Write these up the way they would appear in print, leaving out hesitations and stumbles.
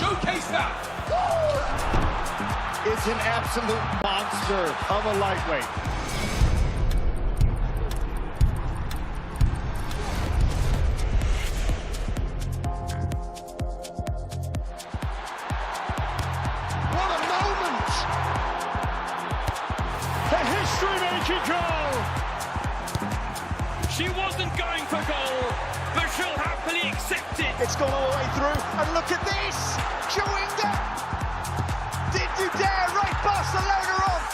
showcase that. Is an absolute monster of a lightweight. What a moment! The history-making goal! She wasn't going for goal, but she'll happily accept it. It's gone all the way through, and look at this! Chewinga! Did you dare write Barcelona off?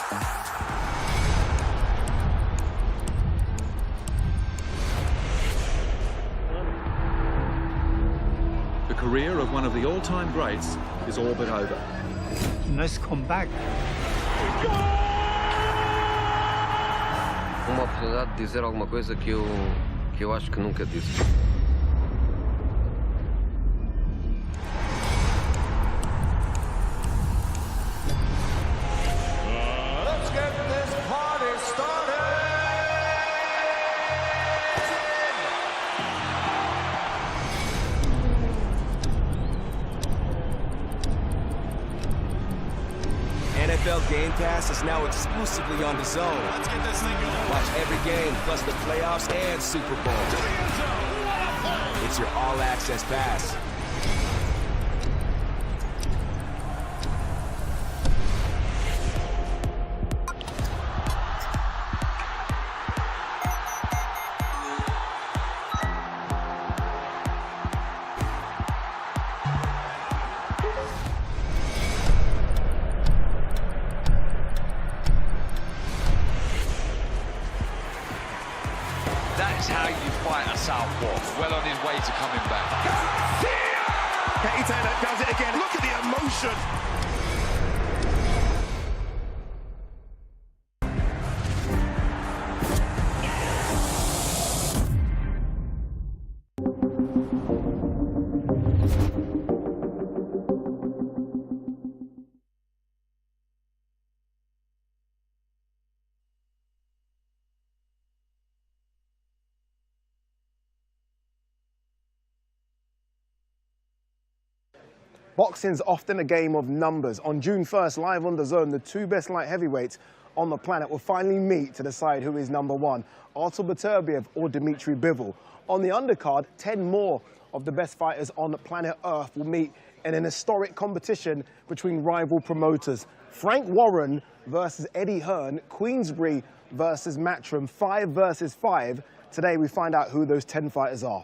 The career of one of the all-time greats is all but over. Nice comeback. Uma oportunidade de dizer alguma coisa que eu acho que nunca disse. Let's get this party started! NFL Game Pass is now exclusively on DAZN. Let's get this thing going. Watch every game, plus the playoffs and Super Bowl. It's your all-access pass. That's how you fight a southpaw. Well on his way to coming back. Katie Taylor does it again. Look at the emotion. Boxing's often a game of numbers. On June 1st, live on DAZN, the two best light heavyweights on the planet will finally meet to decide who is number one, Artur Beterbiev or Dmitry Bivol. On the undercard, 10 more of the best fighters on planet Earth will meet in an historic competition between rival promoters. Frank Warren versus Eddie Hearn, Queensberry versus Matchroom, 5 versus 5. Today we find out who those 10 fighters are.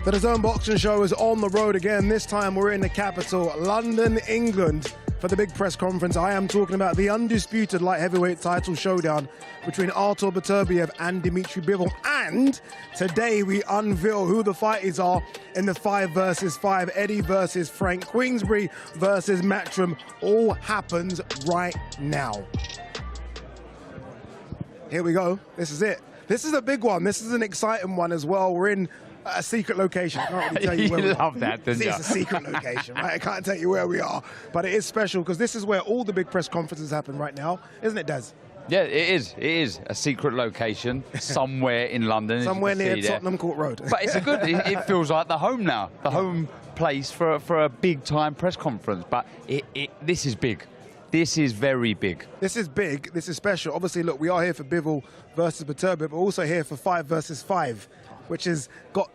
The DAZN Boxing Show is on the road again. This time we're in the capital, London, England, for the big press conference. I am talking about the Undisputed Light Heavyweight title showdown between Artur Beterbiev and Dmitry Bivol. And today we unveil who the fighters are in the 5 versus 5. Eddie versus Frank, Queensberry versus Matchroom. All happens right now. Here we go. This is it. This is a big one. This is an exciting one as well. We're in a secret location. I can't really tell you where we are. love that, don't you? It's a secret location, right? I can't tell you where we are, but it is special because this is where all the big press conferences happen right now, isn't it, Des? Yeah, it is. It is a secret location somewhere in London. Somewhere near Tottenham Court Road. But it's a good. It feels like the home now, the home place for a big time press conference. But this is big. This is very big. This is big. This is special. Obviously, look, we are here for Bivol versus Beterbiev, but also here for 5 versus 5. Which is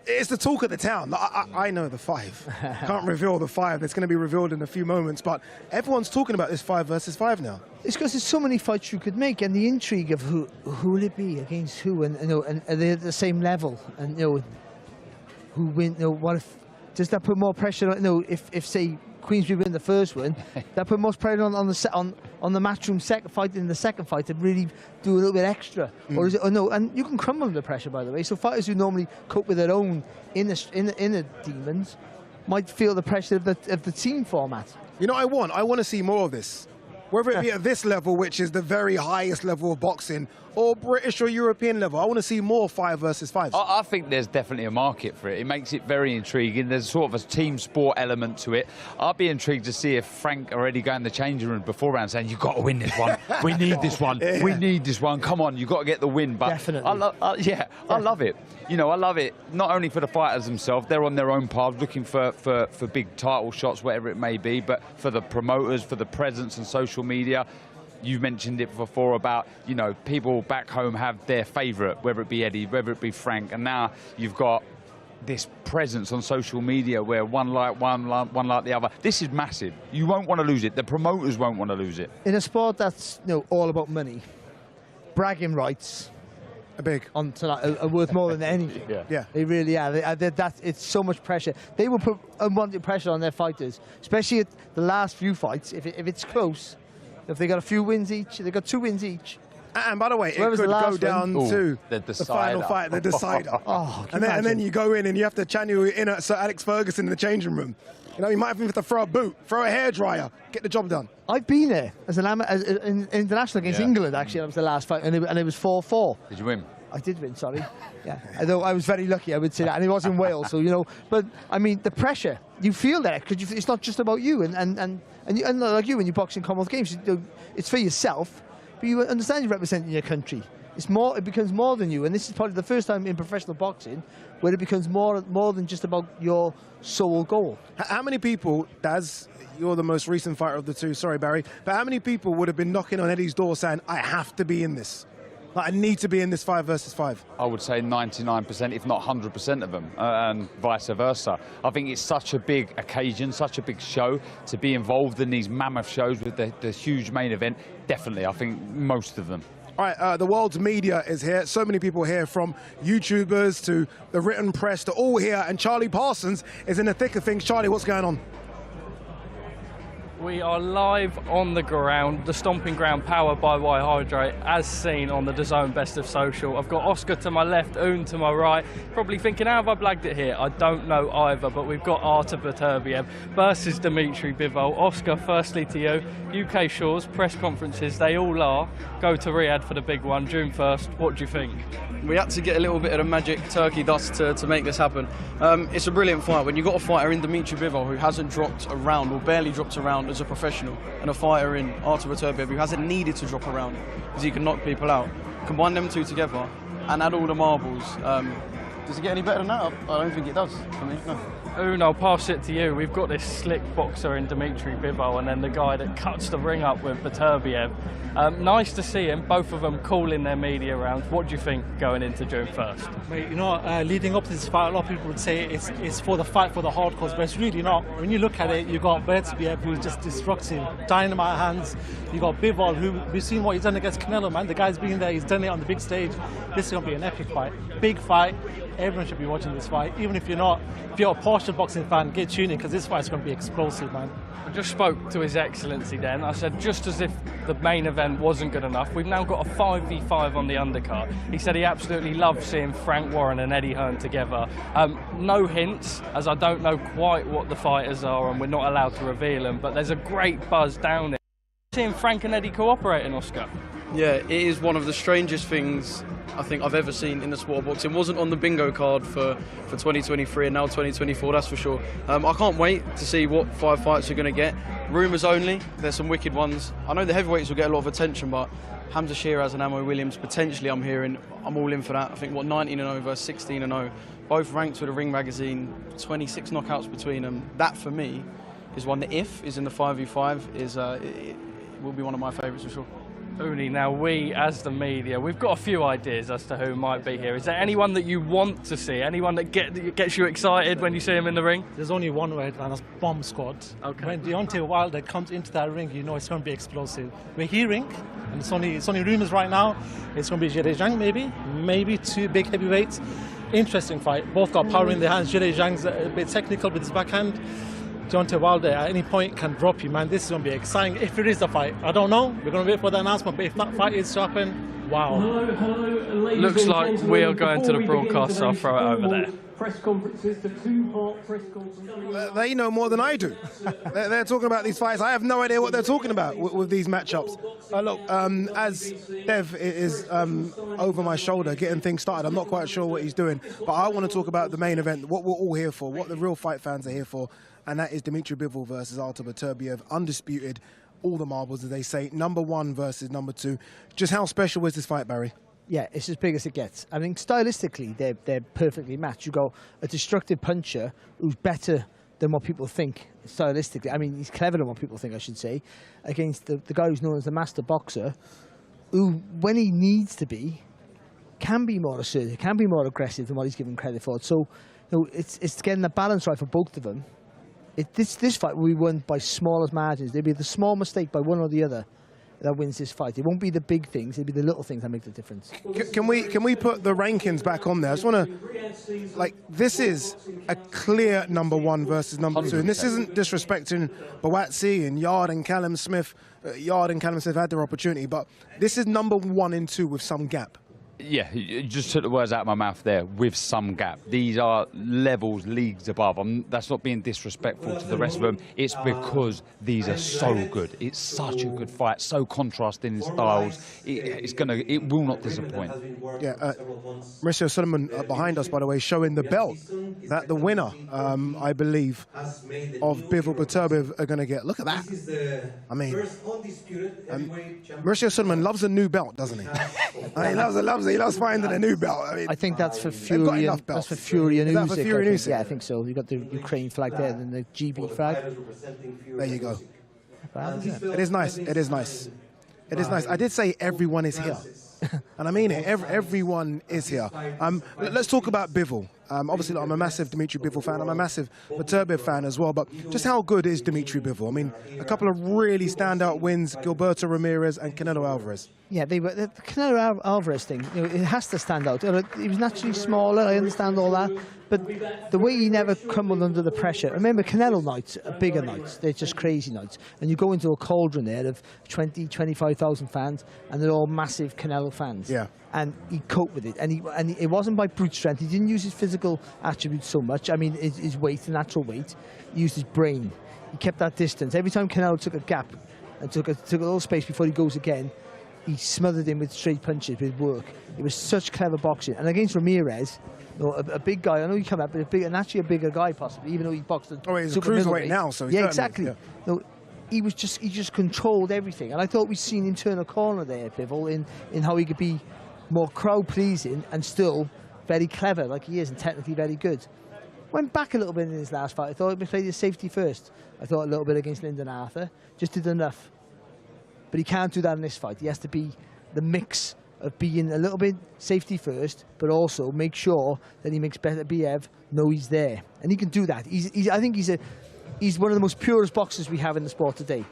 it's the talk of the town. I know the 5. Can't reveal the 5. It's going to be revealed in a few moments. But everyone's talking about this 5 versus 5 now. It's because there's so many fights you could make, and the intrigue of who will it be against who, and and are they at the same level, and who win? What if does that put more pressure on? If say Queensberry win the first one, that put more pressure on the Matchroom second fight in the second fight to really do a little bit extra, or is it? Oh no, and you can crumble under pressure, by the way. So fighters who normally cope with their own inner demons might feel the pressure of the team format. You know, I want to see more of this. whether it be at this level, which is the very highest level of boxing, or British or European level. I want to see more 5 versus 5s. I think there's definitely a market for it. It makes it very intriguing. There's sort of a team sport element to it. I'd be intrigued to see if Frank already got in the changing room beforehand saying, you've got to win this one. We need this one. Yeah. We need this one. Come on, you've got to get the win. But Definitely. I love it. You know, I love it, not only for the fighters themselves, they're on their own paths looking for big title shots, whatever it may be, but for the promoters, for the presence on social media. You mentioned it before about, you know, people back home have their favourite, whether it be Eddie, whether it be Frank, and now you've got this presence on social media where one like the other. This is massive. You won't want to lose it. The promoters won't want to lose it. In a sport that's, you know, all about money, bragging rights are worth more than anything. Yeah. They really are. It's so much pressure. They will put unwanted pressure on their fighters, especially at the last few fights. If it's close, if they got a few wins each, they got 2 wins each. And by the way, it could go down to the final fight, the decider. And then you go in and you have to channel in at Sir Alex Ferguson in the changing room. You know, you might even have to throw a boot, throw a hairdryer, get the job done. I've been there as an international against England, actually. That was the last fight, and it was 4-4. Did you win? I did win, sorry. Yeah, although I was very lucky, I would say that, and it was in Wales, so, you know. But I mean, the pressure, you feel that, because it's not just about you, and like you when you box in Commonwealth Games, it's for yourself, but you understand you're representing your country. It becomes more than you, and this is probably the first time in professional boxing where it becomes more than just about your sole goal. How many people, Daz, you're the most recent fighter of the two, sorry Barry, but how many people would have been knocking on Eddie's door saying, I have to be in this? Like, I need to be in this 5 versus 5. I would say 99%, if not 100% of them, and vice versa. I think it's such a big occasion, such a big show, to be involved in these mammoth shows with the huge main event. Definitely, I think most of them. All right, the world's media is here. So many people here, from YouTubers to the written press, to all here. And Charlie Parsons is in the thick of things. Charlie, what's going on? We are live on the ground, the stomping ground powered by Y Hydrate, as seen on the DAZN Best of Social. I've got Oscar to my left, Un to my right. Probably thinking, how have I blagged it here? I don't know either, but we've got Artur Beterbiev versus Dmitry Bivol. Oscar, firstly to you. UK shores, press conferences, they all are. Go to Riyadh for the big one, June 1st. What do you think? We had to get a little bit of the magic turkey dust to make this happen. It's a brilliant fight. When you've got a fighter in Dmitry Bivol who hasn't dropped a round, or barely dropped a round as a professional, and a fighter in Artur Beterbiev who hasn't needed to drop a round because he can knock people out, combine them two together and add all the marbles. Does it get any better than that? I don't think it does for me, no. Un, I'll pass it to you. We've got this slick boxer in Dmitry Bivol, and then the guy that cuts the ring up with Beterbiev. Nice to see him, both of them calling their media rounds. What do you think going into June 1st? Mate, you know, leading up to this fight, a lot of people would say it's for the fight for the hardcores, but it's really not. When you look at it, you've got Beterbiev, who's just destructive, dynamite hands. You've got Bivol, who we've seen what he's done against Canelo, man. The guy's been there, he's done it on the big stage. This is going to be an epic fight. Big fight. Everyone should be watching this fight, even if you're a partial boxing fan, get tuned in, because this fight's going to be explosive, man. I just spoke to His Excellency then. I said, just as if the main event wasn't good enough, we've now got a 5v5 on the undercard. He said he absolutely loves seeing Frank Warren and Eddie Hearn together. No hints, as I don't know quite what the fighters are and we're not allowed to reveal them, but there's a great buzz down there. Seeing Frank and Eddie cooperating, Oscar. Yeah, it is one of the strangest things I think I've ever seen in the sport of boxing. It wasn't on the bingo card for 2023 and now 2024, that's for sure. I can't wait to see what 5 fights we're going to get. Rumours only, there's some wicked ones. I know the heavyweights will get a lot of attention, but Hamza Shiraz and Amo Williams, potentially I'm hearing, I'm all in for that. I think, 19-0 versus 16-0. Both ranked with the Ring Magazine, 26 knockouts between them. That, for me, is one that, if is in the 5v5, it will be one of my favourites for sure. Uni, now we, as the media, we've got a few ideas as to who might be here. Is there anyone that you want to see? Anyone that gets you excited when you see him in the ring? There's only one word, and that's Bomb Squad. Okay. When Deontay Wilder comes into that ring, you know it's going to be explosive. We're hearing, and it's only rumours right now, it's going to be Jere Zhang maybe 2 big heavyweights. Interesting fight. Both got power in their hands. Jere Zhang's a bit technical with his backhand. Deontay Wilder at any point can drop you, man. This is going to be exciting. If it is a fight, I don't know. We're going to wait for the announcement, but if that fight is to happen, wow. Looks like we are going to the broadcast, so I'll throw it over there. press conferences, the two-part press conference. They know more than I do. They're talking about these fights. I have no idea what they're talking about with these matchups. Look, as Dev is over my shoulder getting things started, I'm not quite sure what he's doing, but I want to talk about the main event, what we're all here for, what the real fight fans are here for, and that is Dmitry Bivol versus Artur Beterbiev, undisputed, all the marbles, as they say, #1 versus #2. Just how special was this fight, Barry? Yeah, it's as big as it gets. I mean, stylistically, they're perfectly matched. You go a destructive puncher who's better than what people think stylistically. I mean, he's cleverer than what people think, I should say, against the guy who's known as the master boxer, who, when he needs to be, can be more assertive, can be more aggressive than what he's given credit for. So, you know, it's getting the balance right for both of them. This fight will be won by smallest margins. There'll be the small mistake by one or the other that wins this fight. It won't be the big things, it'll be the little things that make the difference. Can we put the rankings back on there? I just want to, like, this is a clear #1 versus #2, and this isn't disrespecting Buatsi and Yard and Callum Smith. Yard and Callum Smith had their opportunity, but this is #1 and 2 with some gap. Yeah, you just took the words out of my mouth there, with some gap. These are levels, leagues above. That's not being disrespectful to the rest of them. It's because these are so good. It's such a good fight, so contrasting in styles. It will not disappoint. Yeah, Mauricio Sullivan behind us, by the way, showing the belt that the winner, I believe, of Bivol Beterbiev are going to get. Look at that. I mean, Mauricio Sullivan loves a new belt, doesn't he? He loves finding a new belt. I think that's for Fury. That's for Fury and Usyk. Fury and Usyk? Yeah, I think so. You've got the Ukraine flag there and the GB flag. There you go. It is nice. It is nice. It is nice. I did say everyone is here. And I mean it. Everyone is here. Let's talk about Bivol. Obviously, I'm a massive Dmitry Bivol fan. I'm a massive Beterbiev fan as well. But just how good is Dmitry Bivol? I mean, a couple of really standout wins, Gilberto Ramirez and Canelo Alvarez. Yeah, the Canelo Alvarez thing, you know, it has to stand out. He was naturally smaller, I understand all that, but the way he never crumbled under the pressure. Remember, Canelo nights are bigger nights. They're just crazy nights. And you go into a cauldron there of 20, 25,000 fans, and they're all massive Canelo fans. Yeah. And he coped with it. And it wasn't by brute strength. He didn't use his physical attributes so much. I mean, his weight, the natural weight. He used his brain. He kept that distance. Every time Canelo took a gap and took a little space before he goes again, he smothered him with straight punches, with work. It was such clever boxing. And against Ramirez, you know, a big guy, I know he came out, but actually a bigger guy possibly, even though he boxed at he's a cruiserweight now, so yeah, exactly. Yeah. You know, he just controlled everything. And I thought we'd seen him turn a corner there, Bivol, in how he could be more crowd-pleasing and still very clever, like he is, and technically very good. Went back a little bit in his last fight. I thought he played his safety first. I thought a little bit against Lyndon Arthur. Just did enough. But he can't do that in this fight. He has to be the mix of being a little bit safety first, but also make sure that he makes Beterbiev know he's there. And he can do that. I think he's one of the most purest boxers we have in the sport today,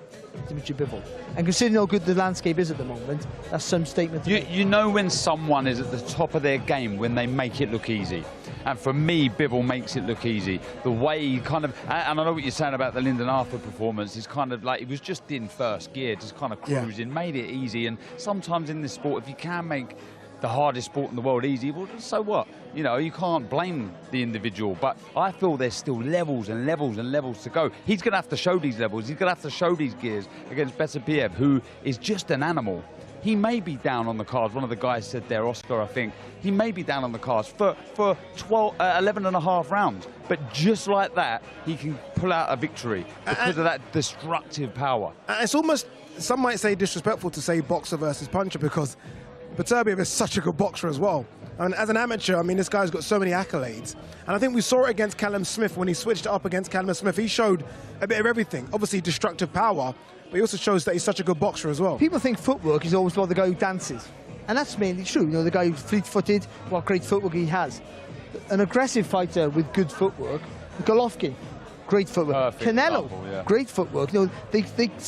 Dmitry Bivol. And considering how good the landscape is at the moment, that's some statement. You know when someone is at the top of their game when they make it look easy. And for me, Bivol makes it look easy. The way he kind of, and I know what you're saying about the Lyndon Arthur performance, is kind of like, he was just in first gear, just kind of cruising, made it easy. And sometimes in this sport, if you can make the hardest sport in the world easy, well, so what? You know, you can't blame the individual, but I feel there's still levels and levels and levels to go. He's going to have to show these levels. He's going to have to show these gears against Beterbiev, who is just an animal. He may be down on the cards. One of the guys said there, Oscar, I think. He may be down on the cards for 11 and a half rounds. But just like that, he can pull out a victory because of that destructive power. It's almost, some might say, disrespectful to say boxer versus puncher, because Beterbiev is such a good boxer as well. And as an amateur, I mean, this guy's got so many accolades. And I think we saw it against Callum Smith when he switched it up against Callum Smith. He showed a bit of everything. Obviously, destructive power, but he also shows that he's such a good boxer as well. People think footwork is always about the guy who dances. And that's mainly true. You know, the guy who's fleet-footed, what great footwork he has. An aggressive fighter with good footwork, Golovkin, great footwork. Perfect Canelo, example, yeah. great footwork. You know, they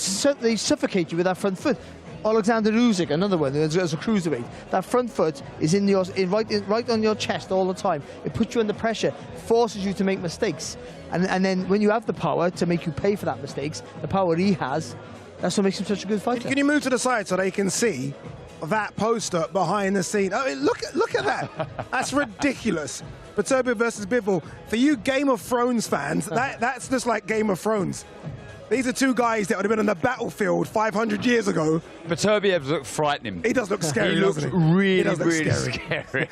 suffocate you with that front foot. Alexander Usyk, another one, as a cruiserweight. That front foot is right on your chest all the time. It puts you under pressure, forces you to make mistakes. And then when you have the power to make you pay for that mistakes, the power he has, that's what makes him such a good fighter. Can you move to the side so they can see that poster behind the scene? I mean, look at that. That's ridiculous. Beterbiev versus Bivol. For you Game of Thrones fans, that's just like Game of Thrones. These are two guys that would have been on the battlefield 500 years ago. Beterbiev looks frightening. He does look scary. He looks really scary.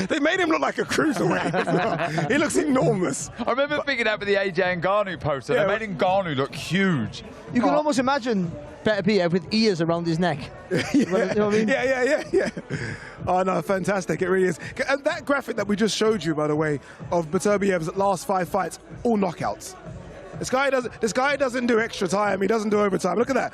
They made him look like a cruiserweight. He looks enormous. I remember picking up with the AJ Ngannou poster. They made Ngannou look huge. You can almost imagine Beterbiev with ears around his neck. You know what I mean? Yeah. Oh no, fantastic! It really is. And that graphic that we just showed you, by the way, of Beterbiev's last 5 fights, all knockouts. This guy doesn't do extra time. He doesn't do overtime. Look at that.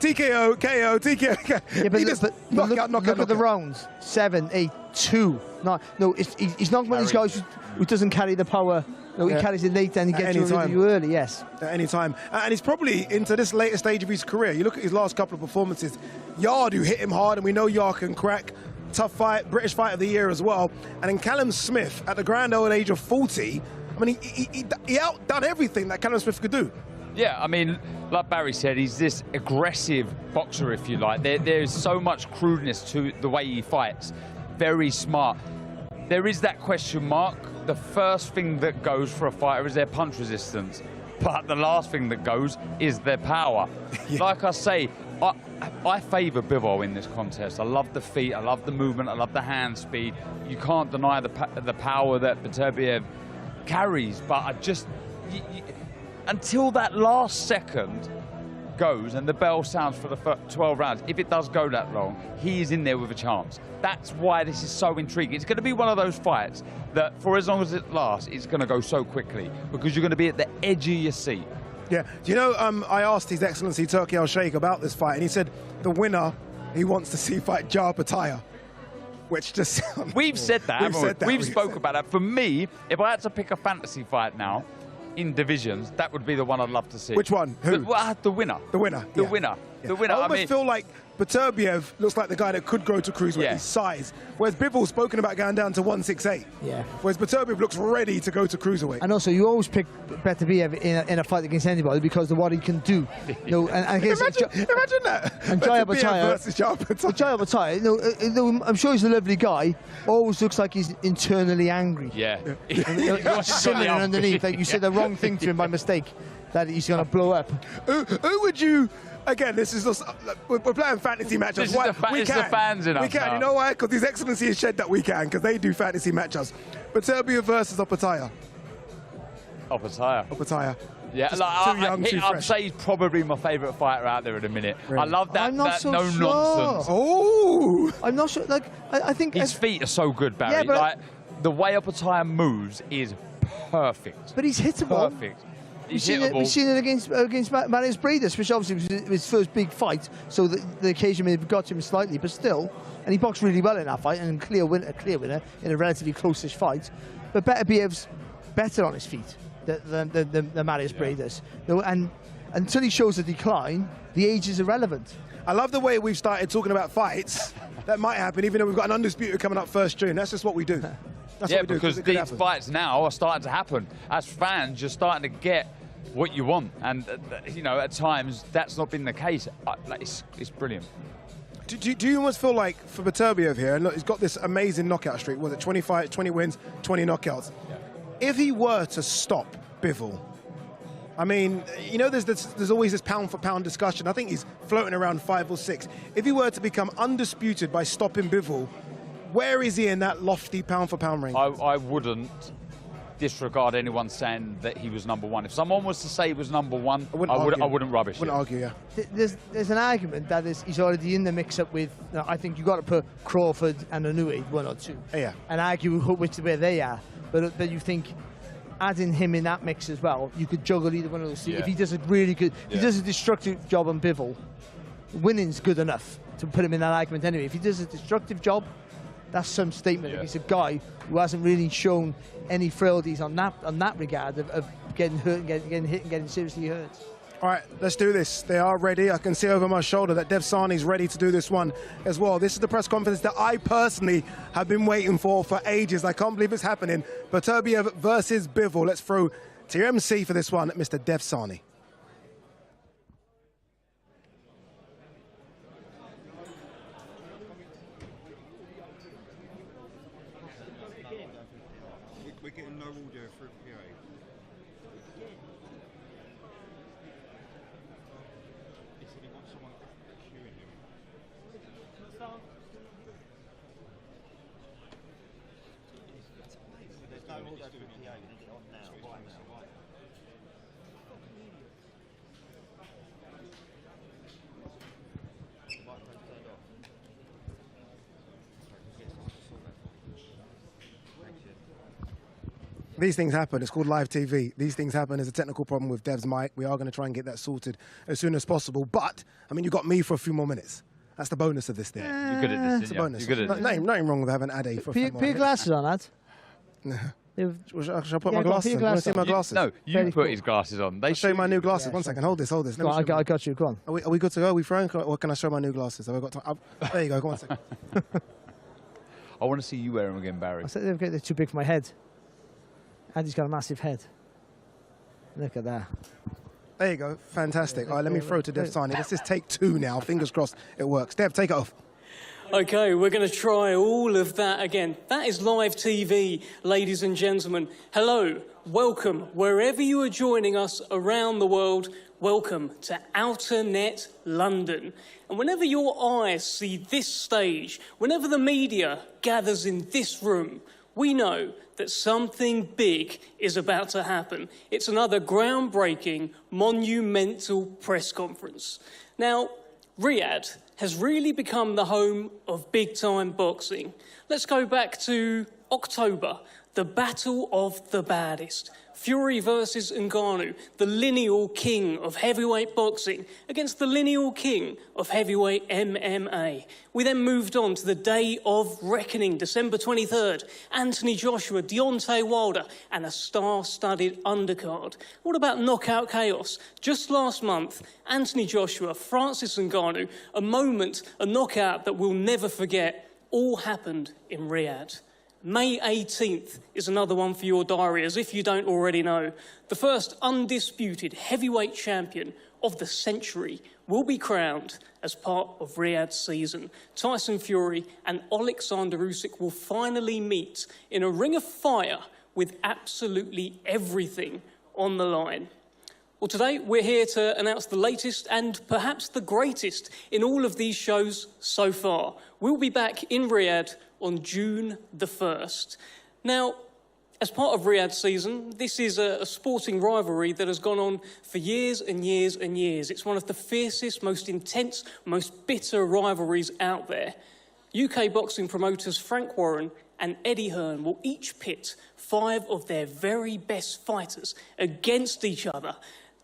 TKO, KO, TKO. Yeah, but look at the rounds. 7, 8, 2. No, he's not one of these guys who doesn't carry the power. No, he carries it late and he gets rid of you early, yes. At any time. And he's probably into this later stage of his career. You look at his last couple of performances. Yard, who hit him hard, and we know Yard can crack. Tough fight, British Fight of the Year as well. And then Callum Smith, at the grand old age of 40, I mean, he outdone everything that Callum Smith could do. Yeah, I mean, like Barry said, he's this aggressive boxer, if you like. There's so much crudeness to the way he fights. Very smart. There is that question mark. The first thing that goes for a fighter is their punch resistance. But the last thing that goes is their power. Like I say, I favour Bivol in this contest. I love the feet, I love the movement, I love the hand speed. You can't deny the power that Beterbiev carries, but I just... until that last second goes and the bell sounds for the 12 rounds, if it does go that long, he is in there with a chance. That's why this is so intriguing. It's going to be one of those fights that for as long as it lasts, it's going to go so quickly because you're going to be at the edge of your seat. Yeah. Do you know, I asked His Excellency Turki Al-Sheikh about this fight, and he said the winner he wants to see fight Jar Bataya. Which just we've said that, we've spoke about that. For me, if I had to pick a fantasy fight now in divisions, that would be the one I'd love to see. Which one? Who? The winner. The winner. The winner. Yeah. The winner. I almost feel like Beterbiev looks like the guy that could go to cruiserweight, his size. Whereas Bivol's spoken about going down to 168. Yeah. Whereas Beterbiev looks ready to go to cruiserweight. And also, you always pick Beterbiev in a fight against anybody because of what he can do. You know, and imagine that. And Jaya Bataya versus Jaya Bataya. Jaya Bataya, I'm sure he's a lovely guy. Always looks like he's internally angry. Yeah. You're simmering underneath. Like you said the wrong thing to him by mistake, that he's going to blow up. Who would you? Again, this is just, we're playing fantasy matchups. It's the fans in us. We can. You know why? Because His Excellency has said that we can, because they do fantasy matchups. Beterbiev versus Opataya. Opataya. Yeah, I'd say he's probably my favourite fighter out there at the minute. Really? I love that, no-nonsense. Oh! I'm not sure. Like, I think his feet are so good, Barry. Yeah, but like, the way Opataya moves is perfect. But he's hittable. Perfect. We've seen it against Marius Breidis, which obviously was his first big fight, so the occasion may have got to him slightly, but still, and he boxed really well in that fight, and clear winner in a relatively close-ish fight. But Beterbiev's better on his feet than Marius Breidis. You know, and until he shows a decline, the age is irrelevant. I love the way we've started talking about fights that might happen, even though we've got an Undisputed coming up 1st June. That's just what we do. That's yeah, what we do, because these fights now are starting to happen. As fans, you're starting to get what you want, and you know, at times that's not been the case. It's brilliant. Do you almost feel like for Beterbiev here, and look, he's got this amazing knockout streak, was it 20 fights, 20 wins, 20 knockouts? Yeah. If he were to stop Bivol, I mean, you know, there's always this pound-for-pound discussion. I think he's floating around 5 or 6. If he were to become undisputed by stopping Bivol, where is he in that lofty pound-for-pound range? I wouldn't disregard anyone saying that he was #1. If someone was to say he was #1, I wouldn't rubbish it. Wouldn't argue, yeah. There's an argument that he's already in the mix-up with, I think you've got to put Crawford and Inoue 1 or 2. Yeah. And argue where they are. But you think adding him in that mix as well, you could juggle either one of those two. Yeah. If he does a really good, if he does a destructive job on Bivol, winning's good enough to put him in that argument anyway. If he does a destructive job, that's some statement against a guy who hasn't really shown any frailties on that regard of getting hurt and getting hit and getting seriously hurt. All right, let's do this. They are ready. I can see over my shoulder that Dev Sani's ready to do this one as well. This is the press conference that I personally have been waiting for ages. I can't believe it's happening. Beterbiev versus Bivol. Let's throw to your MC for this one, Mr. Dev Sani. getting no audio through PA. He said he wants someone queuing him. There's no audio through PA. You need it on now, right now. These things happen. It's called live TV. These things happen. There's a technical problem with Dev's mic. We are going to try and get that sorted as soon as possible. But, I mean, you got me for a few more minutes. That's the bonus of this thing. You're good at this, It's a bonus. You're good at this. Nothing wrong with having Ade for a few more Put your glasses on, lad. Shall I put my glasses on? You want to see my glasses? No, you put his glasses on. I'll show you my new glasses. One second. Hold this. Go on, I got you. Go on. Are we good to go? Are we frank? Or can I show my new glasses? Have I got time? There you go. Go on 1 second. I want to see you wear them again, Barry. I said they're too big for my head. Andy's got a massive head. Look at that. There you go. Fantastic. All right, let me throw to Dev Sani. This is take 2 now. Fingers crossed it works. Dev, take it off. Okay, we're going to try all of that again. That is live TV, ladies and gentlemen. Hello, welcome. Wherever you are joining us around the world, welcome to Outer Net London. And whenever your eyes see this stage, whenever the media gathers in this room, we know that something big is about to happen. It's another groundbreaking, monumental press conference. Now, Riyadh has really become the home of big-time boxing. Let's go back to October, the battle of the baddest. Fury versus Ngannou, the lineal king of heavyweight boxing against the lineal king of heavyweight MMA. We then moved on to the day of reckoning, December 23rd. Anthony Joshua, Deontay Wilder, and a star-studded undercard. What about knockout chaos? Just last month, Anthony Joshua, Francis Ngannou, a moment, a knockout that we'll never forget, all happened in Riyadh. May 18th is another one for your diary, as if you don't already know. The first undisputed heavyweight champion of the century will be crowned as part of Riyadh's season. Tyson Fury and Alexander Usyk will finally meet in a ring of fire with absolutely everything on the line. Well, today we're here to announce the latest and perhaps the greatest in all of these shows so far. We'll be back in Riyadh on June the 1st. Now, as part of Riyadh's season, this is a sporting rivalry that has gone on for years and years and years. It's one of the fiercest, most intense, most bitter rivalries out there. UK boxing promoters Frank Warren and Eddie Hearn will each pit 5 of their very best fighters against each other.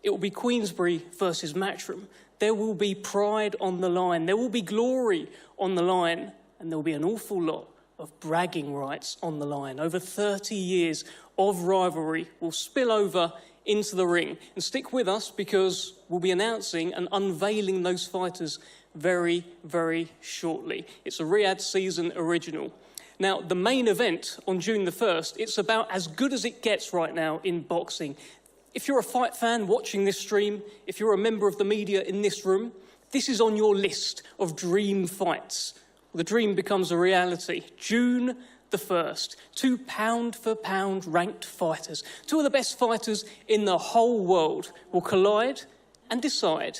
It will be Queensberry versus Matchroom. There will be pride on the line. There will be glory on the line. And there will be an awful lot of bragging rights on the line. Over 30 years of rivalry will spill over into the ring. And stick with us because we'll be announcing and unveiling those fighters very, very shortly. It's a Riyadh season original. Now, the main event on June the 1st, it's about as good as it gets right now in boxing. If you're a fight fan watching this stream, if you're a member of the media in this room, this is on your list of dream fights. The dream becomes a reality. June the 1st, 2 pound-for-pound ranked fighters, 2 of the best fighters in the whole world, will collide and decide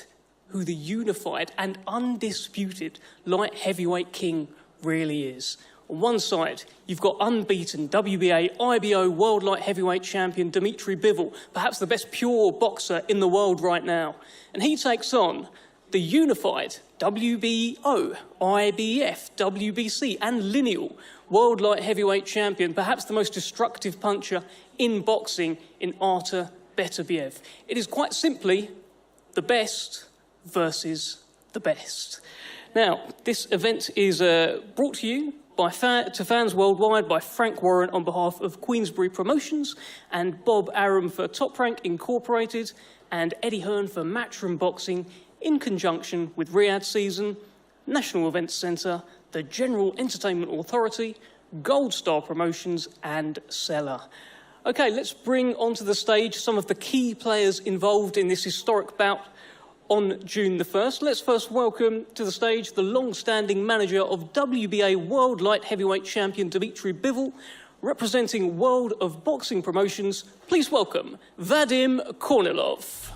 who the unified and undisputed light heavyweight king really is. On one side, you've got unbeaten WBA, IBO World Light Heavyweight Champion Dmitry Bivol, perhaps the best pure boxer in the world right now. And he takes on the unified WBO, IBF, WBC and lineal World Light Heavyweight Champion, perhaps the most destructive puncher in boxing, in Artur Beterbiev. It is quite simply the best versus the best. Now, this event is brought to you to fans worldwide by Frank Warren on behalf of Queensberry Promotions and Bob Arum for Top Rank Incorporated and Eddie Hearn for Matchroom Boxing, in conjunction with Riyadh Season, National Events Centre, the General Entertainment Authority, Gold Star Promotions and Seller. OK, let's bring onto the stage some of the key players involved in this historic bout on June the 1st. Let's first welcome to the stage the long-standing manager of WBA World Light Heavyweight Champion Dmitry Bivol, representing World of Boxing Promotions, please welcome Vadim Kornilov.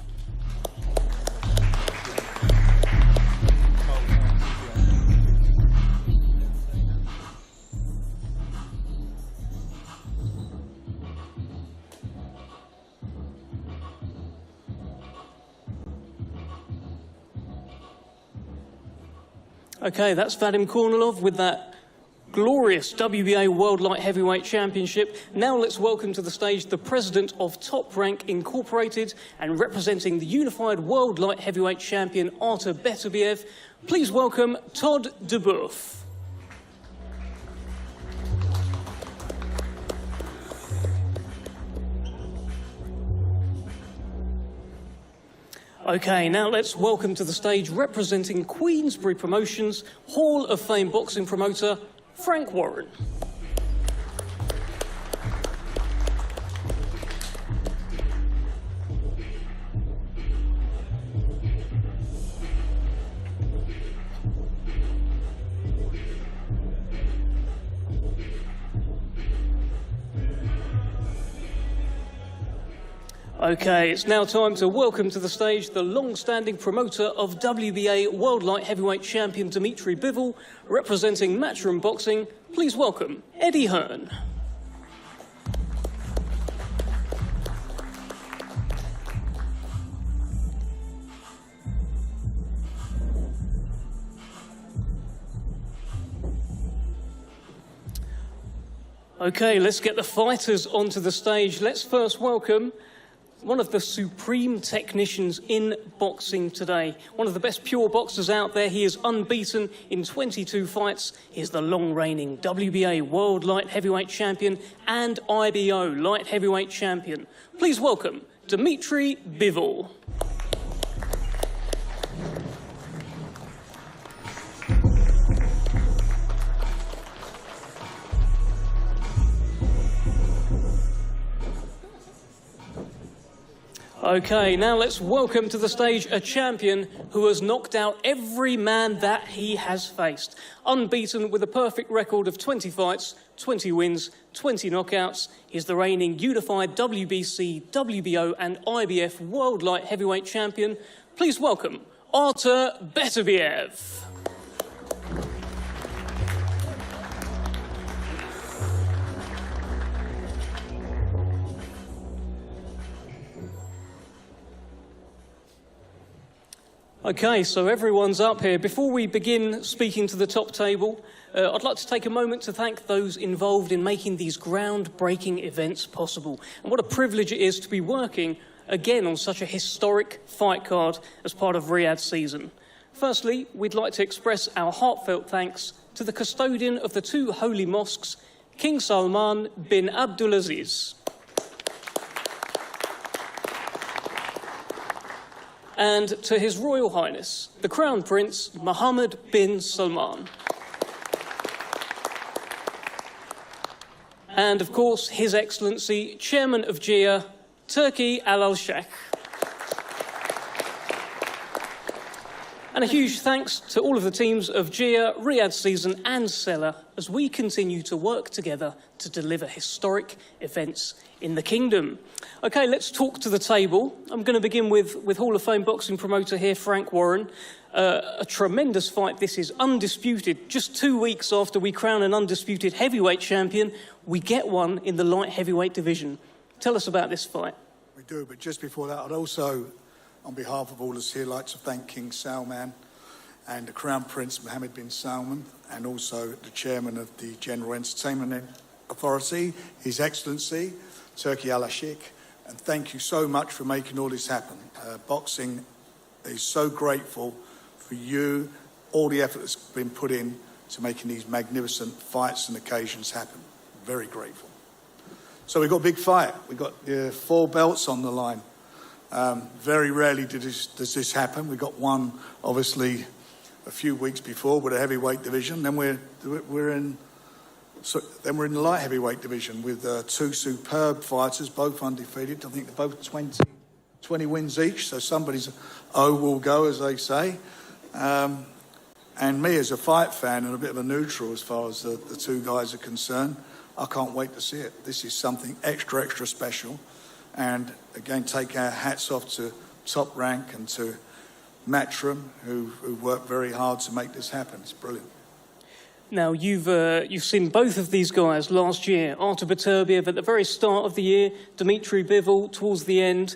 Okay, that's Vadim Kornilov with that glorious WBA World Light Heavyweight Championship. Now let's welcome to the stage the president of Top Rank Incorporated and representing the unified World Light Heavyweight Champion Artur Beterbiev. Please welcome Todd DeBoeuf. Okay, now let's welcome to the stage, representing Queensbury Promotions, Hall of Fame boxing promoter, Frank Warren. Okay, it's now time to welcome to the stage the long-standing promoter of WBA World Light Heavyweight Champion Dmitry Bivol, representing Matchroom Boxing. Please welcome Eddie Hearn. Okay, let's get the fighters onto the stage. Let's first welcome one of the supreme technicians in boxing today. One of the best pure boxers out there. He is unbeaten in 22 fights. He is the long-reigning WBA World Light Heavyweight Champion and IBO Light Heavyweight Champion. Please welcome Dmitry Bivol. Okay, now let's welcome to the stage a champion who has knocked out every man that he has faced. Unbeaten with a perfect record of 20 fights, 20 wins, 20 knockouts. He's the reigning unified WBC, WBO and IBF World Light Heavyweight Champion. Please welcome Artur Beterbiev. Okay, so everyone's up here. Before we begin speaking to the top table, I'd like to take a moment to thank those involved in making these groundbreaking events possible. And what a privilege it is to be working again on such a historic fight card as part of Riyadh season. Firstly, we'd like to express our heartfelt thanks to the custodian of the two holy mosques, King Salman bin Abdulaziz. And to His Royal Highness, the Crown Prince Mohammed bin Salman. And of course, His Excellency, Chairman of GIA, Turki Al-Sheikh. And a huge thanks to all of the teams of GIA, Riyadh Season and Seller as we continue to work together to deliver historic events in the Kingdom. Okay, let's talk to the table. I'm going to begin with Hall of Fame boxing promoter here, Frank Warren. A tremendous fight. This is undisputed. Just 2 weeks after we crown an undisputed heavyweight champion, we get one in the light heavyweight division. Tell us about this fight. We do, but just before that, I'd also, on behalf of all us here, like to thank King Salman and the Crown Prince Mohammed bin Salman, and also the Chairman of the General Entertainment Authority, His Excellency, Turki Al-Sheikh, and thank you so much for making all this happen. Boxing is so grateful for you, all the effort that's been put in to making these magnificent fights and occasions happen. Very grateful. So we've got a big fight. We've got 4 belts on the line. Very rarely does this happen. We got one, obviously, a few weeks before with a heavyweight division. Then we're in the light heavyweight division with 2 superb fighters, both undefeated. I think they're both 20 wins each. So somebody's will go, as they say. And me as a fight fan and a bit of a neutral as far as the 2 guys are concerned, I can't wait to see it. This is something extra, extra special. And again, take our hats off to Top Rank and to Matchroom, who worked very hard to make this happen. It's brilliant. Now, you've seen both of these guys last year, Artur Beterbiev at the very start of the year, Dmitry Bivol towards the end.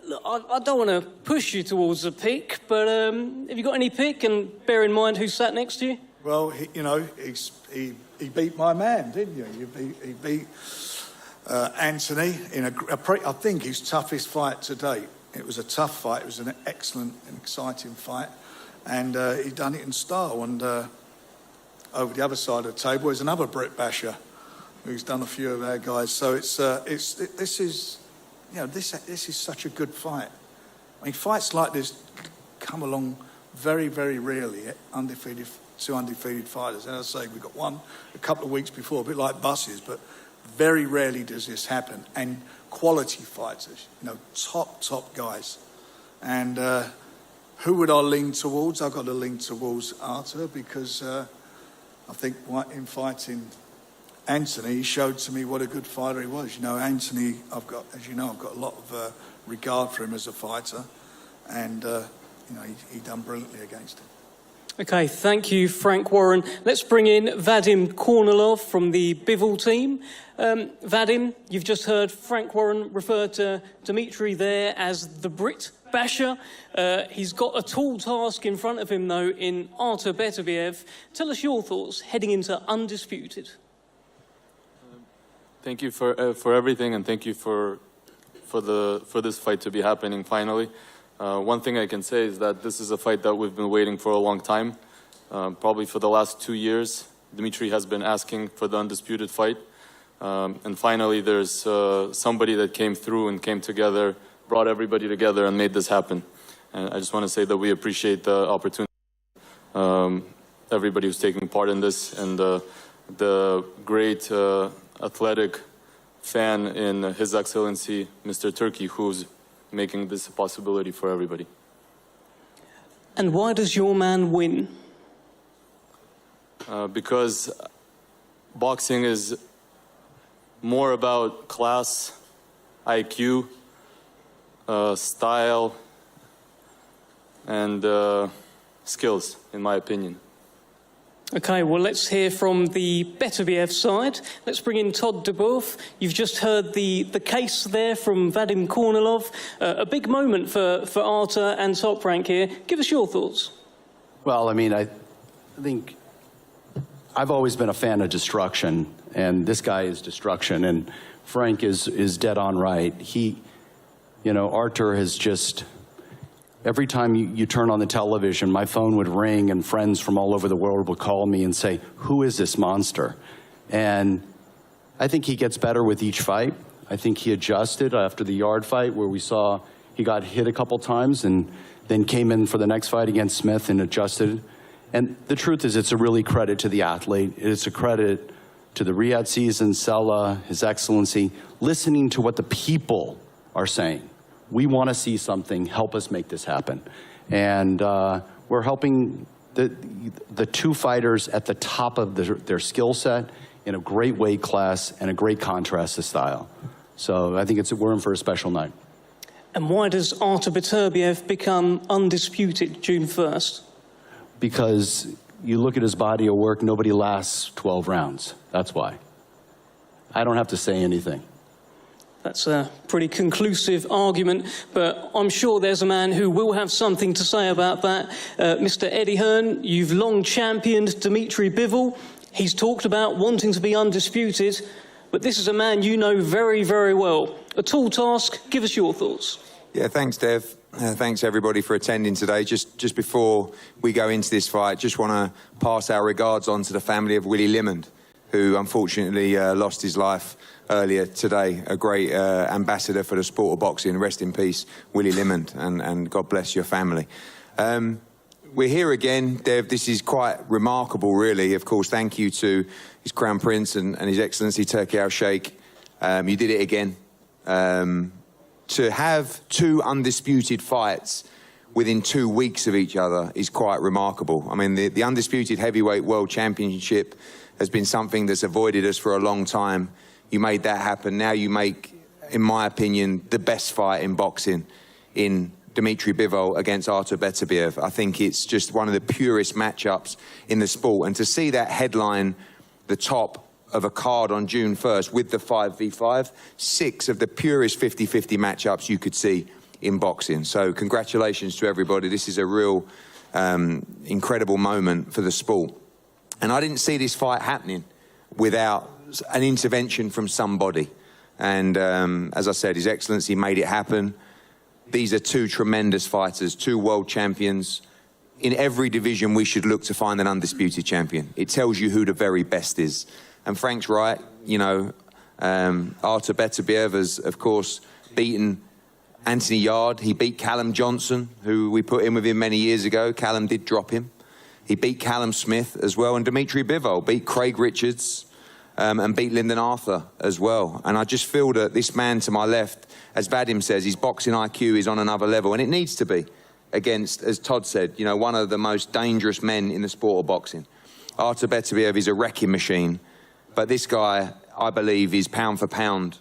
Look, I don't want to push you towards a pick, but have you got any pick? And bear in mind who sat next to you. Well, he beat my man, didn't you? He beat Anthony in I think his toughest fight to date. It was a tough fight. It was an excellent and exciting fight, and he done it in style. And over the other side of the table is another Brit basher who's done a few of our guys. So this is such a good fight. I mean, fights like this come along very, very rarely. Two undefeated fighters. And as I say, we got one a couple of weeks before, a bit like buses, but very rarely does this happen. And quality fighters, top guys. And who would I lean towards? I've got to lean towards Artur because I think in fighting Anthony, he showed to me what a good fighter he was. Anthony, I've got a lot of regard for him as a fighter, and he done brilliantly against him. Okay, thank you, Frank Warren. Let's bring in Vadim Kornilov from the Bivol team. Vadim, you've just heard Frank Warren refer to Dmitry there as the Brit basher. He's got a tall task in front of him, though, in Artur Beterbiev. Tell us your thoughts heading into Undisputed. Thank you for everything, and thank you for this fight to be happening finally. One thing I can say is that this is a fight that we've been waiting for a long time. Probably for the last 2 years, Dmitry has been asking for the Undisputed fight. And finally, there's somebody that came through and came together, brought everybody together and made this happen. And I just want to say that we appreciate the opportunity, everybody who's taking part in this, and the great athletic fan in His Excellency, Mr. Turkey, who's making this a possibility for everybody. And why does your man win? Because boxing is more about class, IQ, style, and skills, in my opinion. Okay, well, let's hear from the Beterbiev side. Let's bring in Todd DeBoeuf. You've just heard the case there from Vadim Kornilov. A big moment for Artur and Top Rank here. Give us your thoughts. Well, I mean, I think I've always been a fan of destruction, and this guy is destruction, and Frank is dead on right. Artur has just... Every time you turn on the television, my phone would ring and friends from all over the world would call me and say, who is this monster? And I think he gets better with each fight. I think he adjusted after the Yard fight where we saw he got hit a couple times and then came in for the next fight against Smith and adjusted. And the truth is it's a really credit to the athlete. It's a credit to the Riyadh season, Sella, His Excellency, listening to what the people are saying. We want to see something, help us make this happen. And we're helping the two fighters at the top of their skill set in a great weight class and a great contrast to style. So I think we're in for a special night. And why does Artur Beterbiev become undisputed June 1st? Because you look at his body of work, nobody lasts 12 rounds. That's why. I don't have to say anything. That's a pretty conclusive argument, but I'm sure there's a man who will have something to say about that. Mr. Eddie Hearn, you've long championed Dmitry Bivol. He's talked about wanting to be undisputed, but this is a man you know very, very well. A tall task. Give us your thoughts. Yeah, thanks, Dev. Thanks, everybody, for attending today. Just before we go into this fight, just want to pass our regards on to the family of Willie Limond, who unfortunately lost his life earlier today. A great ambassador for the sport of boxing. Rest in peace, Willie Limond, and God bless your family. We're here again, Dev. This is quite remarkable, really. Of course, thank you to His Crown Prince and His Excellency Turki Al-Sheikh. You did it again. To have two undisputed fights within 2 weeks of each other is quite remarkable. I mean, the Undisputed Heavyweight World Championship has been something that's avoided us for a long time. You made that happen. Now you make, in my opinion, the best fight in boxing in Dmitry Bivol against Artur Beterbiev. I think it's just one of the purest matchups in the sport. And to see that headline, the top of a card on June 1st with the 5v5, 6 of the purest 50-50 matchups you could see in boxing. So congratulations to everybody. This is a real incredible moment for the sport. And I didn't see this fight happening without an intervention from somebody. And as I said, His Excellency made it happen. These are 2 tremendous fighters, 2 world champions. In every division, we should look to find an undisputed champion. It tells you who the very best is. And Frank's right, you know, Artur Beterbiev has, of course, beaten Anthony Yard. He beat Callum Johnson, who we put in with him many years ago. Callum did drop him. He beat Callum Smith as well. And Dmitry Bivol beat Craig Richards and beat Lyndon Arthur as well. And I just feel that this man to my left, as Vadim says, his boxing IQ is on another level. And it needs to be against, as Todd said, you know, one of the most dangerous men in the sport of boxing. Artur Beterbiev is a wrecking machine. But this guy, I believe, is pound for pound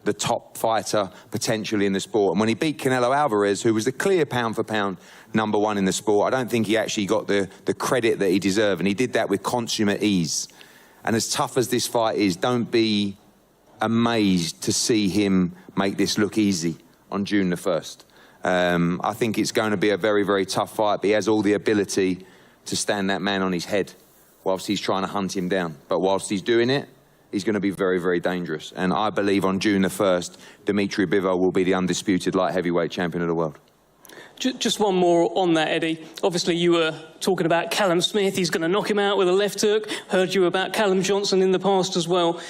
the top fighter potentially in the sport. And when he beat Canelo Alvarez, who was the clear pound for pound #1 in the sport, I don't think he actually got the credit that he deserved. And he did that with consummate ease. And as tough as this fight is, don't be amazed to see him make this look easy on June the 1st. I think it's going to be a very, very tough fight, but he has all the ability to stand that man on his head whilst he's trying to hunt him down. But whilst he's doing it, he's going to be very, very dangerous. And I believe on June the 1st, Dmitry Bivol will be the undisputed light heavyweight champion of the world. Just one more on that, Eddie. Obviously, you were talking about Callum Smith. He's going to knock him out with a left hook. Heard you about Callum Johnson in the past as well.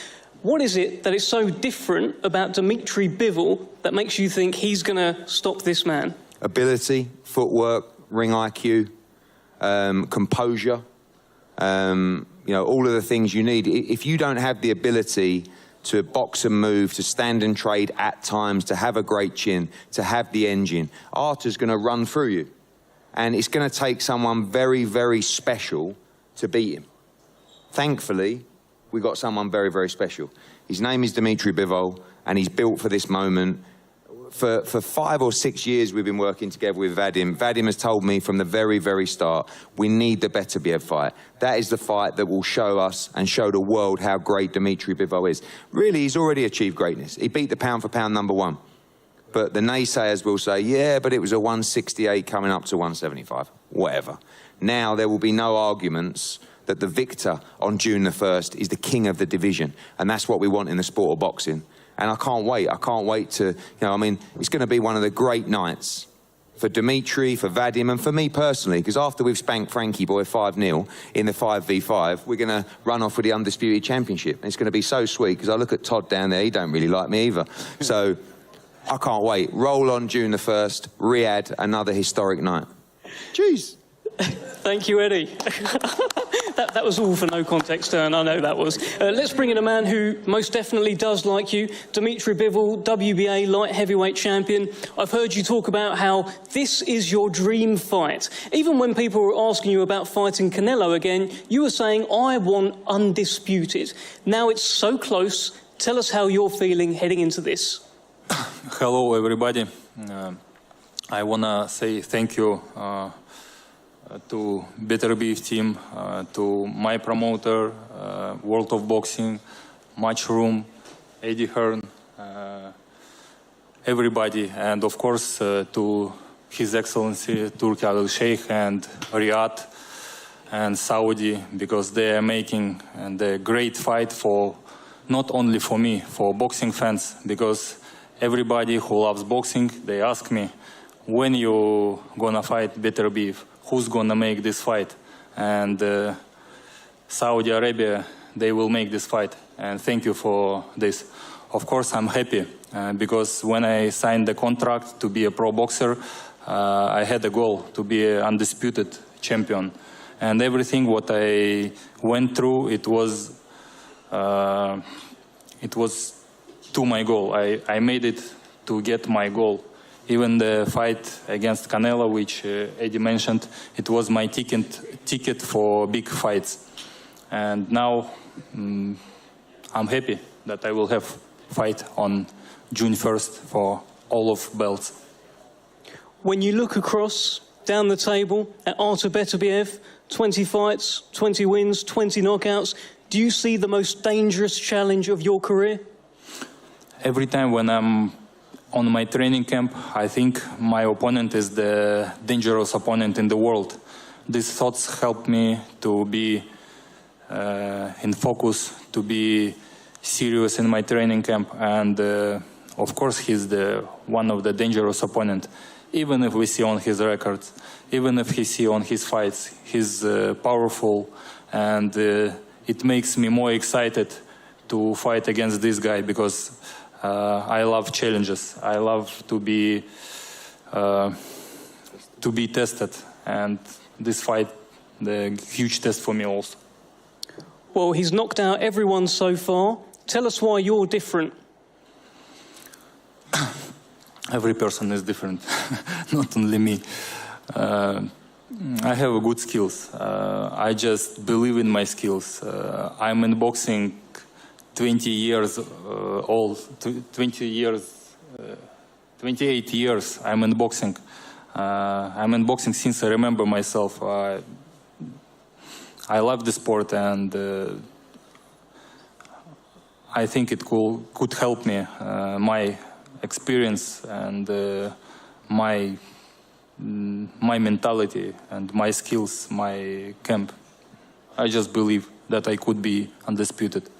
What is it that is so different about Dmitry Bivol that makes you think he's going to stop this man? Ability, footwork, ring IQ, composure, you know, all of the things you need. If you don't have the ability to box and move, to stand and trade at times, to have a great chin, to have the engine, Artur's going to run through you. And it's going to take someone very, very special to beat him. Thankfully, we got someone very, very special. His name is Dmitry Bivol, and he's built for this moment. For 5 or 6 years, we've been working together with Vadim. Vadim has told me from the very, very start, we need the Beterbiev fight. That is the fight that will show us and show the world how great Dmitry Bivol is. Really, he's already achieved greatness. He beat the pound for pound #1. But the naysayers will say, yeah, but it was a 168 coming up to 175. Whatever. Now there will be no arguments that the victor on June the 1st is the king of the division. And that's what we want in the sport of boxing. And I can't wait. I can't wait to, you know, I mean, it's going to be one of the great nights for Dmitry, for Vadim, and for me personally, because after we've spanked Frankie Boy 5-0 in the 5v5, we're going to run off with the Undisputed Championship. And it's going to be so sweet, because I look at Todd down there, he don't really like me either. So I can't wait. Roll on June the 1st, Riyadh, another historic night. Jeez. Thank you, Eddie. That was all for no context turn, I know that was. Let's bring in a man who most definitely does like you, Dmitry Bivol, WBA light heavyweight champion. I've heard you talk about how this is your dream fight. Even when people were asking you about fighting Canelo again, you were saying, I want undisputed. Now it's so close. Tell us how you're feeling heading into this. Hello, everybody. I want to say thank you to Beterbiev team, to my promoter, World of Boxing, Matchroom, Eddie Hearn, everybody, and of course to His Excellency Turki Al Sheikh and Riyadh and Saudi, because they are making a great fight for not only for me, for boxing fans, because everybody who loves boxing, they ask me, when you gonna fight Beterbiev? Who's gonna make this fight? And Saudi Arabia, they will make this fight. And thank you for this. Of course, I'm happy because when I signed the contract to be a pro boxer, I had a goal to be an undisputed champion. And everything what I went through, it was to my goal. I made it to get my goal. Even the fight against Canelo, which Eddie mentioned, it was my ticket for big fights. And now I'm happy that I will have fight on June 1st for all of belts. When you look across down the table at Artur Beterbiev, 20 fights, 20 wins, 20 knockouts, do you see the most dangerous challenge of your career? Every time when I'm on my training camp, I think my opponent is the dangerous opponent in the world. These thoughts help me to be in focus, to be serious in my training camp, and of course he's one of the dangerous opponents. Even if we see on his records, even if he see on his fights, he's powerful, and it makes me more excited to fight against this guy because I love challenges. I love to be tested, and this fight, the huge test for me also. Well, he's knocked out everyone so far. Tell us why you're different. Every person is different, not only me. I have good skills. I just believe in my skills. I'm in boxing 20 years old, 28 years I'm in boxing. I'm in boxing since I remember myself. I love the sport, and I think it could help me, my experience and my mentality and my skills, my camp. I just believe that I could be undisputed.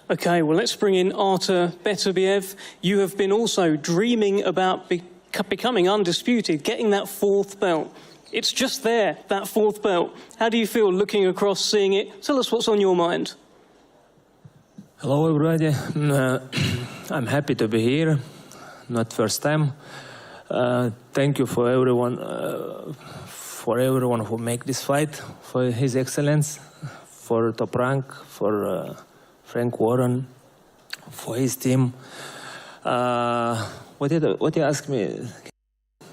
Okay, well, let's bring in Artur Beterbiev. You have been also dreaming about becoming undisputed, getting that 4th belt. It's just there, that 4th belt. How do you feel looking across, seeing it? Tell us what's on your mind. Hello, everybody. I'm happy to be here. Not first time. Thank you for everyone who make this fight, for His Excellence, for Top Rank, for Frank Warren, for his team. What you ask me?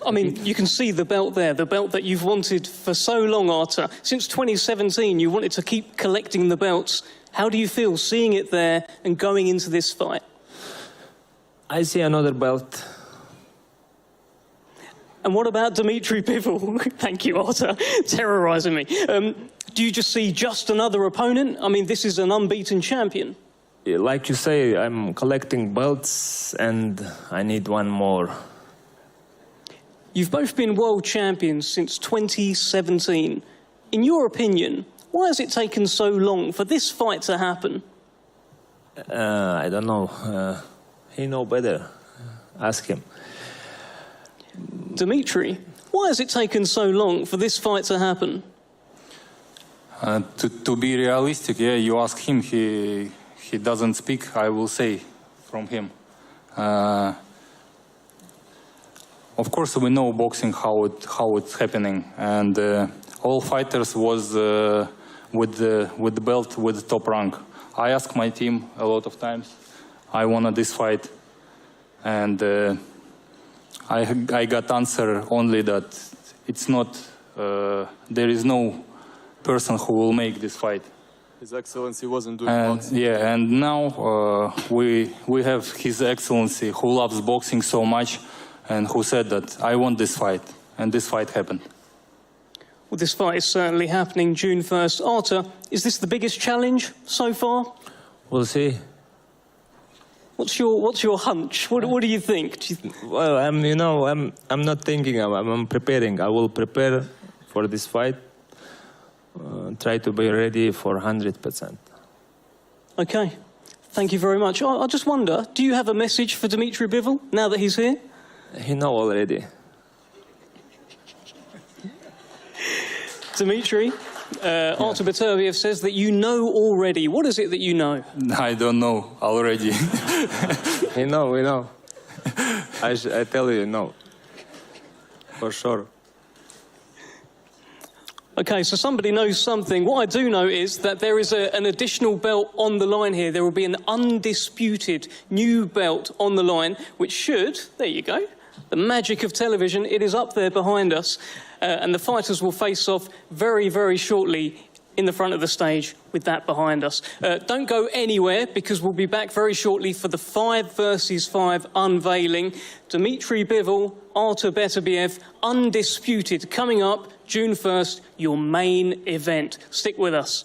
I mean, you can see the belt there, the belt that you've wanted for so long, Artur. Since 2017, you wanted to keep collecting the belts. How do you feel seeing it there and going into this fight? I see another belt. And what about Dmitry Bivol? Thank you, Artur, terrorizing me. Do you just see just another opponent? I mean, this is an unbeaten champion. Like you say, I'm collecting belts and I need one more. You've both been world champions since 2017. In your opinion, why has it taken so long for this fight to happen? I don't know. He knows better. Ask him. Dmitry, why has it taken so long for this fight to happen? To be realistic, yeah, you ask him, he doesn't speak, I will say from him. Of course, we know boxing how it's happening, and all fighters was with the belt with Top Rank. I asked my team a lot of times, I wanted this fight, and I got answer only that it's not. There is no person who will make this fight. His Excellency wasn't doing boxing. Yeah, and now we have His Excellency who loves boxing so much, and who said that I want this fight, and this fight happened. Well, this fight is certainly happening June 1st. Artur, is this the biggest challenge so far? We'll see. What's your hunch? What do you think? Well, I'm not thinking. I'm preparing. I will prepare for this fight. Try to be ready for 100%. Okay. Thank you very much. I just wonder, do you have a message for Dmitry Bivol now that he's here? He knows already. Dimitri, Artur Beterbiev says that you know already. What is it that you know? I don't know already. We know. I tell you, no. For sure. Okay, so somebody knows something. What I do know is that there is an additional belt on the line here. There will be an undisputed new belt on the line, which should, there you go, the magic of television, it is up there behind us. And the fighters will face off very, very shortly in the front of the stage with that behind us. Don't go anywhere, because we'll be back very shortly for the 5 versus 5 unveiling. Dmitry Bivol, Artur Beterbiev, Undisputed, coming up June 1st, your main event. Stick with us.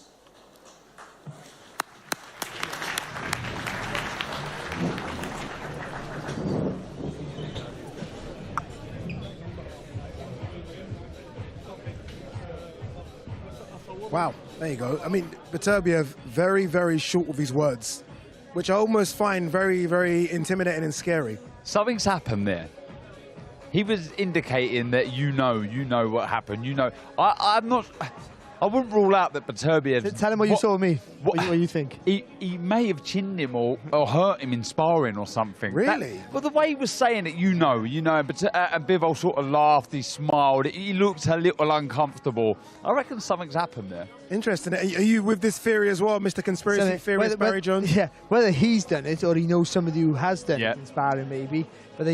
Wow, there you go. I mean, Beterbiev, very, very short with his words, which I almost find very, very intimidating and scary. Something's happened there. He was indicating that you know what happened. You know, I wouldn't rule out that Beterbiev... Tell him what you saw of me, what you think. He may have chinned him or hurt him in sparring or something. Really? Well, the way he was saying it, and Bivol sort of laughed, he smiled, he looked a little uncomfortable. I reckon something's happened there. Interesting. Are you with this theory as well, Mr. Conspiracy Theorist, Barry Jones? Yeah, whether he's done it or he knows somebody who has done it in sparring maybe, but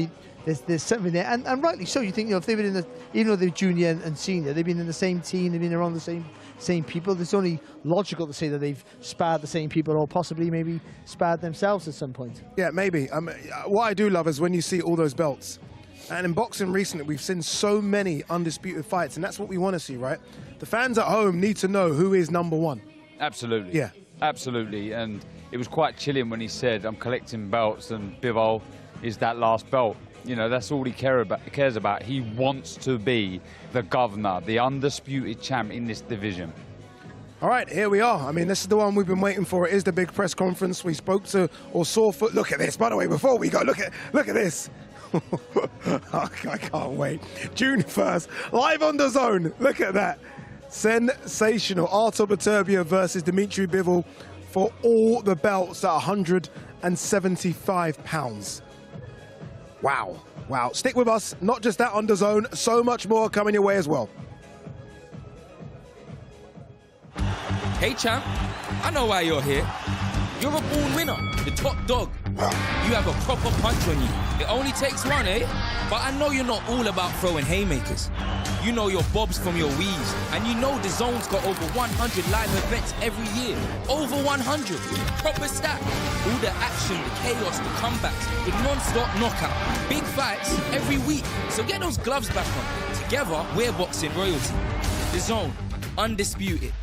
there's something there, and rightly so. You think, if they've been even though they're junior and senior, they've been in the same team, they've been around the same people. It's only logical to say that they've sparred the same people, or possibly maybe sparred themselves at some point. Yeah, maybe. What I do love is when you see all those belts. And in boxing recently, we've seen so many undisputed fights, and that's what we want to see, right? The fans at home need to know who is number one. Absolutely. Yeah. Absolutely. And it was quite chilling when he said, I'm collecting belts, and Bivol is that last belt. You know, that's all he cares about. He wants to be the governor, the undisputed champ in this division. All right, here we are. I mean, this is the one we've been waiting for. It is the big press conference. We spoke to or saw. Look at this. By the way, before we go, look at this. I can't wait. June 1st, live on the zone. Look at that. Sensational. Artur Beterbiev versus Dmitry Bivol for all the belts at 175 pounds. Wow. Wow. Stick with us. Not just that on the zone. So much more coming your way as well. Hey, champ. I know why you're here. You're a born winner, the top dog. You have a proper punch on you. It only takes one, eh? But I know you're not all about throwing haymakers. You know your bobs from your weaves, and you know the zone's got over 100 live events every year. Over 100. Proper stack. All the action, the chaos, the comebacks, the non-stop knockout. Big fights every week. So get those gloves back on. Together, we're boxing royalty. The Zone. Undisputed.